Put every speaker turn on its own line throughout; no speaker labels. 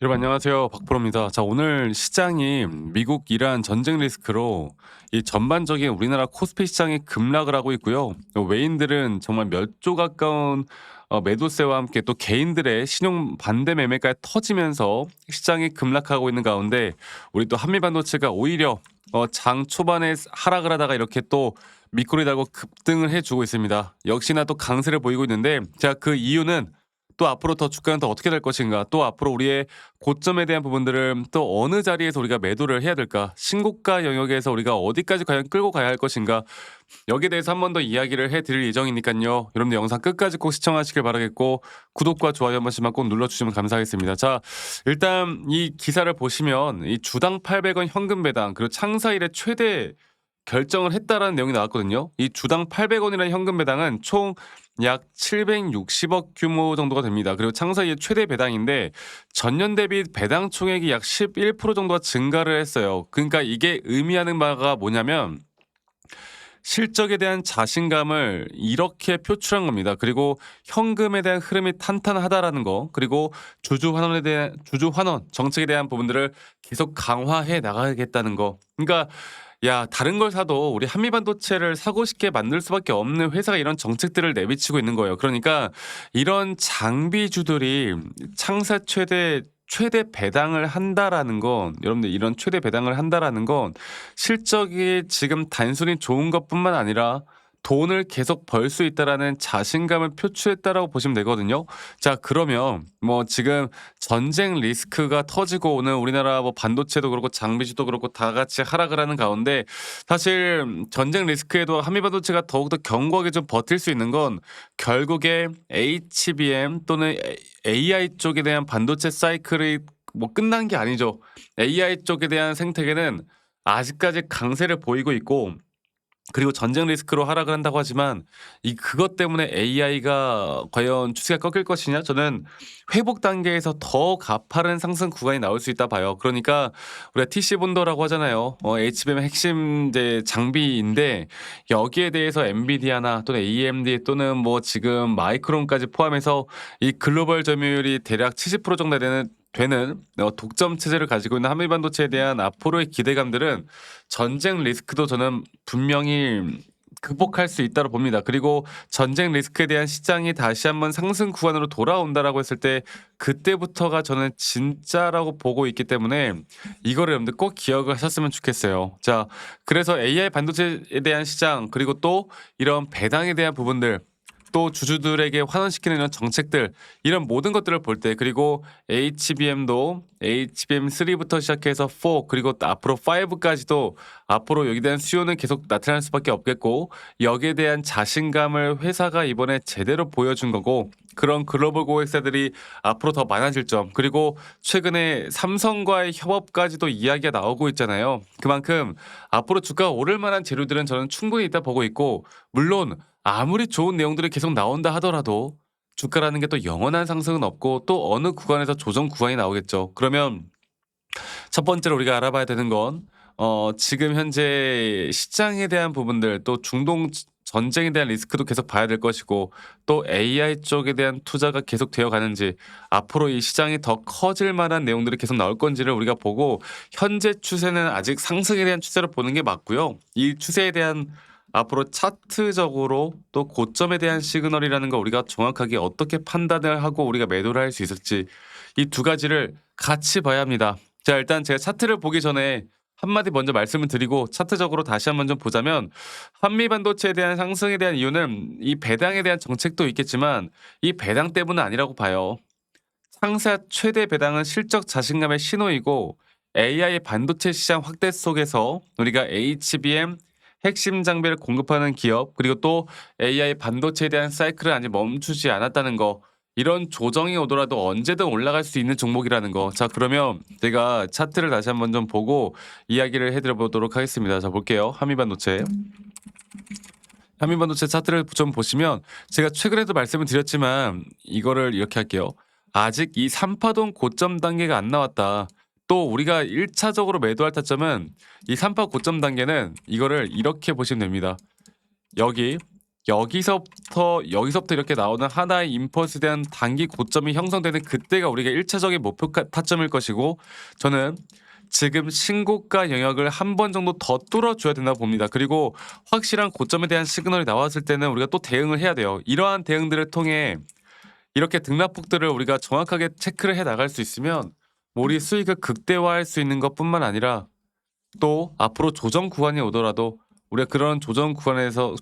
여러분 안녕하세요. 박프로입니다. 자, 오늘 시장이 미국 이란 전쟁 리스크로 이 전반적인 우리나라 코스피 시장이 급락을 하고 있고요. 외인들은 정말 몇 조 가까운 매도세와 함께 또 개인들의 신용 반대 매매까지 터지면서 시장이 급락하고 있는 가운데 우리 또 한미반도체가 오히려 장 초반에 하락을 하다가 이렇게 또 밑꼬리 달고 급등을 해주고 있습니다. 역시나 또 강세를 보이고 있는데, 자, 그 이유는 또 앞으로 더 주가는 더 어떻게 될 것인가, 또 앞으로 우리의 고점에 대한 부분들은 또 어느 자리에서 우리가 매도를 해야 될까, 신고가 영역에서 우리가 어디까지 과연 끌고 가야 할 것인가, 여기에 대해서 한 번 더 이야기를 해드릴 예정이니까요. 여러분들 영상 끝까지 꼭 시청하시길 바라겠고, 구독과 좋아요 한 번씩만 꼭 눌러주시면 감사하겠습니다. 자, 일단 이 기사를 보시면 이 주당 800원 현금 배당 그리고 창사 일의 최대 결정을 했다라는 내용이 나왔거든요. 이 주당 800원이라는 현금 배당은 총 약 760억 규모 정도가 됩니다. 그리고 창사 이의 최대 배당인데 전년 대비 배당 총액이 약 11% 정도가 증가를 했어요. 그러니까 이게 의미하는 바가 뭐냐면 실적에 대한 자신감을 이렇게 표출한 겁니다. 그리고 현금에 대한 흐름이 탄탄하다라는 거, 그리고 주주 환원 정책에 대한 부분들을 계속 강화해 나가겠다는 거. 그러니까 야, 다른 걸 사도 우리 한미반도체를 사고 싶게 만들 수밖에 없는 회사가 이런 정책들을 내비치고 있는 거예요. 그러니까 이런 장비주들이 창사 최대 배당을 한다라는 건, 여러분들 이런 최대 배당을 한다라는 건 실적이 지금 단순히 좋은 것뿐만 아니라 돈을 계속 벌 수 있다라는 자신감을 표출했다라고 보시면 되거든요. 자, 그러면 뭐 지금 전쟁 리스크가 터지고 오는 우리나라 뭐 반도체도 그렇고 장비주도 그렇고 다 같이 하락을 하는 가운데, 사실 전쟁 리스크에도 한미반도체가 더욱더 견고하게 좀 버틸 수 있는 건 결국에 HBM 또는 AI 쪽에 대한 반도체 사이클이 뭐 끝난 게 아니죠. AI 쪽에 대한 생태계는 아직까지 강세를 보이고 있고, 그리고 전쟁 리스크로 하락을 한다고 하지만 이 그것 때문에 AI가 과연 추세가 꺾일 것이냐? 저는 회복 단계에서 더 가파른 상승 구간이 나올 수 있다 봐요. 그러니까 우리가 TC 본더라고 하잖아요. HBM 핵심 이제 장비인데 여기에 대해서 엔비디아나 또는 AMD 또는 뭐 지금 마이크론까지 포함해서 이 글로벌 점유율이 대략 70% 정도 되는 독점 체제를 가지고 있는 한미 반도체에 대한 앞으로의 기대감들은 전쟁 리스크도 저는 분명히 극복할 수 있다고 봅니다. 그리고 전쟁 리스크에 대한 시장이 다시 한번 상승 구간으로 돌아온다라고 했을 때 그때부터가 저는 진짜라고 보고 있기 때문에 이거를 여러분들 꼭 기억을 하셨으면 좋겠어요. 자, 그래서 AI 반도체에 대한 시장, 그리고 또 이런 배당에 대한 부분들, 또 주주들에게 환원시키는 이런 정책들, 이런 모든 것들을 볼 때, 그리고 HBM도 HBM3부터 시작해서 4, 그리고 또 앞으로 5까지도 앞으로 여기에 대한 수요는 계속 나타날 수밖에 없겠고, 여기에 대한 자신감을 회사가 이번에 제대로 보여준 거고, 그런 글로벌 고객사들이 앞으로 더 많아질 점, 그리고 최근에 삼성과의 협업까지도 이야기가 나오고 있잖아요. 그만큼 앞으로 주가가 오를 만한 재료들은 저는 충분히 있다 보고 있고, 물론 아무리 좋은 내용들이 계속 나온다 하더라도 주가라는 게 또 영원한 상승은 없고 또 어느 구간에서 조정 구간이 나오겠죠. 그러면 첫 번째로 우리가 알아봐야 되는 건 지금 현재 시장에 대한 부분들, 또 중동 전쟁에 대한 리스크도 계속 봐야 될 것이고, 또 AI 쪽에 대한 투자가 계속 되어 가는지, 앞으로 이 시장이 더 커질 만한 내용들이 계속 나올 건지를 우리가 보고, 현재 추세는 아직 상승에 대한 추세로 보는 게 맞고요. 이 추세에 대한 앞으로 차트적으로 또 고점에 대한 시그널이라는 거 우리가 정확하게 어떻게 판단을 하고 우리가 매도를 할 수 있을지, 이 두 가지를 같이 봐야 합니다. 자, 일단 제가 차트를 보기 전에 한마디 먼저 말씀을 드리고 차트적으로 다시 한번 좀 보자면, 한미 반도체에 대한 상승에 대한 이유는 이 배당에 대한 정책도 있겠지만 이 배당 때문은 아니라고 봐요. 상사 최대 배당은 실적 자신감의 신호이고, AI 반도체 시장 확대 속에서 우리가 HBM 핵심 장비를 공급하는 기업, 그리고 또 AI 반도체에 대한 사이클을 아직 멈추지 않았다는 거, 이런 조정이 오더라도 언제든 올라갈 수 있는 종목이라는 거. 자, 그러면 제가 차트를 다시 한번 좀 보고 이야기를 해드려 보도록 하겠습니다. 자, 볼게요. 한미반도체. 한미반도체 차트를 좀 보시면 제가 최근에도 말씀을 드렸지만 이거를 이렇게 할게요. 아직 이 3파동 고점 단계가 안 나왔다. 또 우리가 1차적으로 매도할 타점은 이 3파 고점 단계는 이거를 이렇게 보시면 됩니다. 여기 여기서부터 이렇게 나오는 하나의 인풋에 대한 단기 고점이 형성되는 그때가 우리가 1차적인 목표 타점일 것이고, 저는 지금 신고가 영역을 한 번 정도 더 뚫어줘야 된다고 봅니다. 그리고 확실한 고점에 대한 시그널이 나왔을 때는 우리가 또 대응을 해야 돼요. 이러한 대응들을 통해 이렇게 등락폭들을 우리가 정확하게 체크를 해 나갈 수 있으면 우리 수익을 극대화할 수 있는 것뿐만 아니라, 또 앞으로 조정 구간이 오더라도 우리가 그런 조정 구간에서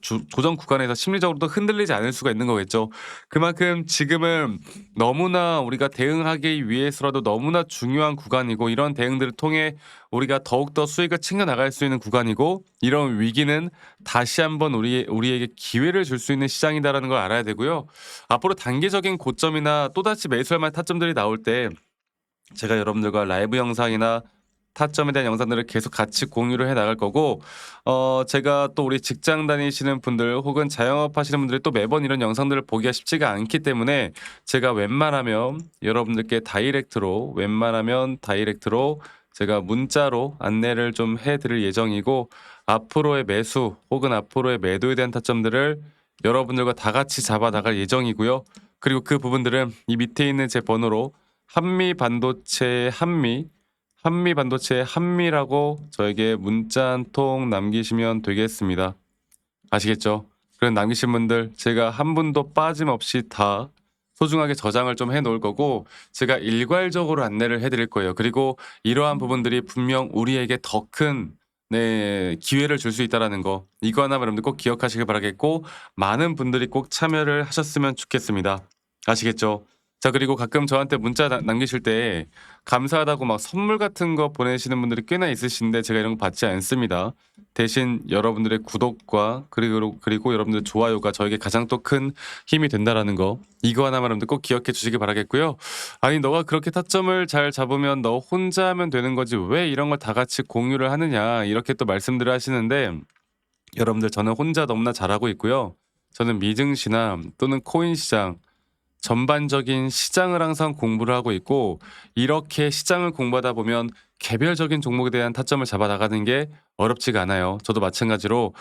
심리적으로도 흔들리지 않을 수가 있는 거겠죠. 그만큼 지금은 너무나 우리가 대응하기 위해서라도 너무나 중요한 구간이고, 이런 대응들을 통해 우리가 더욱더 수익을 챙겨 나갈 수 있는 구간이고, 이런 위기는 다시 한번 우리에게 기회를 줄 수 있는 시장이다라는 걸 알아야 되고요. 앞으로 단기적인 고점이나 또다시 매수할 만한 타점들이 나올 때 제가 여러분들과 라이브 영상이나 타점에 대한 영상들을 계속 같이 공유를 해 나갈 거고, 제가 또 우리 직장 다니시는 분들 혹은 자영업 하시는 분들이 또 매번 이런 영상들을 보기가 쉽지가 않기 때문에 제가 웬만하면 여러분들께 다이렉트로 제가 문자로 안내를 좀 해 드릴 예정이고, 앞으로의 매수 혹은 앞으로의 매도에 대한 타점들을 여러분들과 다 같이 잡아 나갈 예정이고요. 그리고 그 부분들은 이 밑에 있는 제 번호로 한미반도체 한미라고 저에게 문자 한 통 남기시면 되겠습니다. 아시겠죠? 그런 남기신 분들 제가 한 분도 빠짐없이 다 소중하게 저장을 좀 해 놓을 거고, 제가 일괄적으로 안내를 해 드릴 거예요. 그리고 이러한 부분들이 분명 우리에게 더 큰 기회를 줄 수 있다라는 거, 이거 하나 여러분들 꼭 기억하시길 바라겠고, 많은 분들이 꼭 참여를 하셨으면 좋겠습니다. 아시겠죠? 자, 그리고 가끔 저한테 문자 남기실 때 감사하다고 막 선물 같은 거 보내시는 분들이 꽤나 있으신데, 제가 이런 거 받지 않습니다. 대신 여러분들의 구독과 그리고 여러분들의 좋아요가 저에게 가장 또 큰 힘이 된다라는 거, 이거 하나만 여러분들 꼭 기억해 주시기 바라겠고요. 아니, 너가 그렇게 타점을 잘 잡으면 너 혼자 하면 되는 거지 왜 이런 걸 다 같이 공유를 하느냐, 이렇게 또 말씀들을 하시는데, 여러분들 저는 혼자 너무나 잘하고 있고요. 저는 미증시나 또는 코인 시장, 전반적인 시장을 항상 공부를 하고 있고, 이렇게 시장을 공부하다 보면 개별적인 종목에 대한 타점을 잡아 나가는 게 어렵지가 않아요. 저도 마찬가지로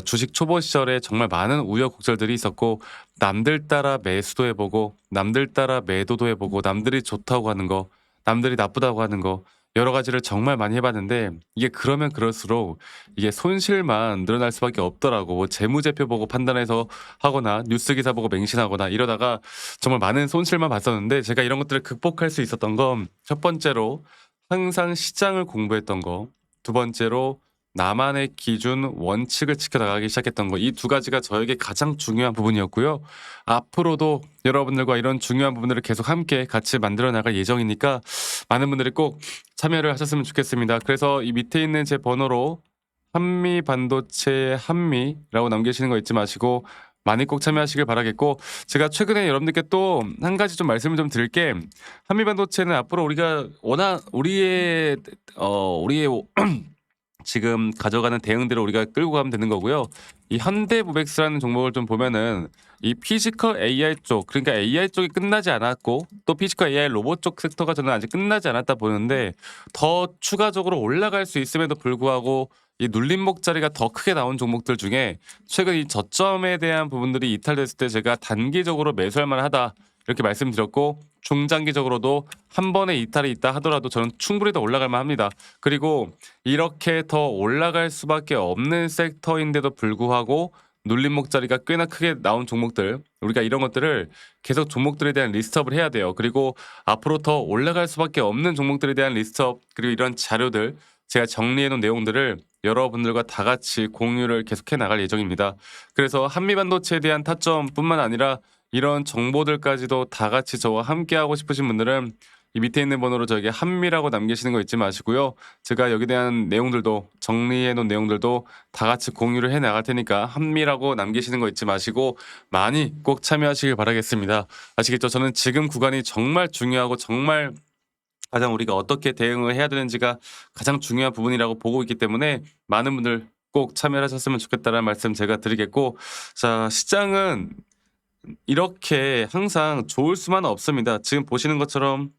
주식 초보 시절에 정말 많은 우여곡절들이 있었고, 남들 따라 매수도 해보고 남들 따라 매도도 해보고 남들이 좋다고 하는 거, 남들이 나쁘다고 하는 거, 여러 가지를 정말 많이 해봤는데, 이게 그러면 그럴수록 이게 손실만 늘어날 수밖에 없더라고. 뭐 재무제표 보고 판단해서 하거나 뉴스 기사 보고 맹신하거나 이러다가 정말 많은 손실만 봤었는데, 제가 이런 것들을 극복할 수 있었던 건 첫 번째로 항상 시장을 공부했던 거, 두 번째로 나만의 기준 원칙을 지켜나가기 시작했던 거, 이 두 가지가 저에게 가장 중요한 부분이었고요. 앞으로도 여러분들과 이런 중요한 부분들을 계속 함께 같이 만들어 나갈 예정이니까 많은 분들이 꼭 참여를 하셨으면 좋겠습니다. 그래서 이 밑에 있는 제 번호로 한미반도체 한미라고 남기시는 거 잊지 마시고 많이 꼭 참여하시길 바라겠고, 제가 최근에 여러분들께 또 한 가지 좀 말씀을 좀 드릴 게, 한미반도체는 앞으로 우리가 워낙 우리의 지금 가져가는 대응들을 우리가 끌고 가면 되는 거고요. 이 현대모백스라는 종목을 좀 보면은 이 피지컬 AI 쪽, 그러니까 AI 쪽이 끝나지 않았고, 또 피지컬 AI 로봇 쪽 섹터가 저는 아직 끝나지 않았다 보는데, 더 추가적으로 올라갈 수 있음에도 불구하고 이 눌림목 자리가 더 크게 나온 종목들 중에 최근 이 저점에 대한 부분들이 이탈됐을 때 제가 단기적으로 매수할 만하다 이렇게 말씀드렸고, 중장기적으로도 한 번의 이탈이 있다 하더라도 저는 충분히 더 올라갈 만합니다. 그리고 이렇게 더 올라갈 수밖에 없는 섹터인데도 불구하고 눌림목 자리가 꽤나 크게 나온 종목들, 우리가 이런 것들을 계속 종목들에 대한 리스트업을 해야 돼요. 그리고 앞으로 더 올라갈 수밖에 없는 종목들에 대한 리스트업, 그리고 이런 자료들 제가 정리해 놓은 내용들을 여러분들과 다 같이 공유를 계속해 나갈 예정입니다. 그래서 한미반도체에 대한 타점뿐만 아니라 이런 정보들까지도 다 같이 저와 함께 하고 싶으신 분들은 이 밑에 있는 번호로 저에게 한미라고 남기시는 거 잊지 마시고요. 제가 여기에 대한 내용들도 정리해 놓은 내용들도 다 같이 공유를 해 나갈 테니까 한미라고 남기시는 거 잊지 마시고 많이 꼭 참여하시길 바라겠습니다. 아시겠죠? 저는 지금 구간이 정말 중요하고 정말 가장 우리가 어떻게 대응을 해야 되는지가 가장 중요한 부분이라고 보고 있기 때문에 많은 분들 꼭 참여를 하셨으면 좋겠다는 말씀 제가 드리겠고, 자, 시장은 이렇게 항상 좋을 수만은 없습니다. 지금 보시는 것처럼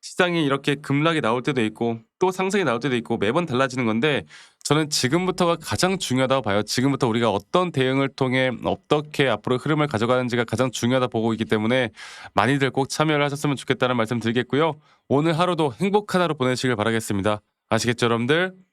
시장이 이렇게 급락이 나올 때도 있고 또 상승이 나올 때도 있고 매번 달라지는 건데 저는 지금부터가 가장 중요하다고 봐요. 지금부터 우리가 어떤 대응을 통해 어떻게 앞으로 흐름을 가져가는지가 가장 중요하다 보고 있기 때문에 많이들 꼭 참여를 하셨으면 좋겠다는 말씀 드리겠고요. 오늘 하루도 행복한 하루 보내시길 바라겠습니다. 아시겠죠, 여러분들?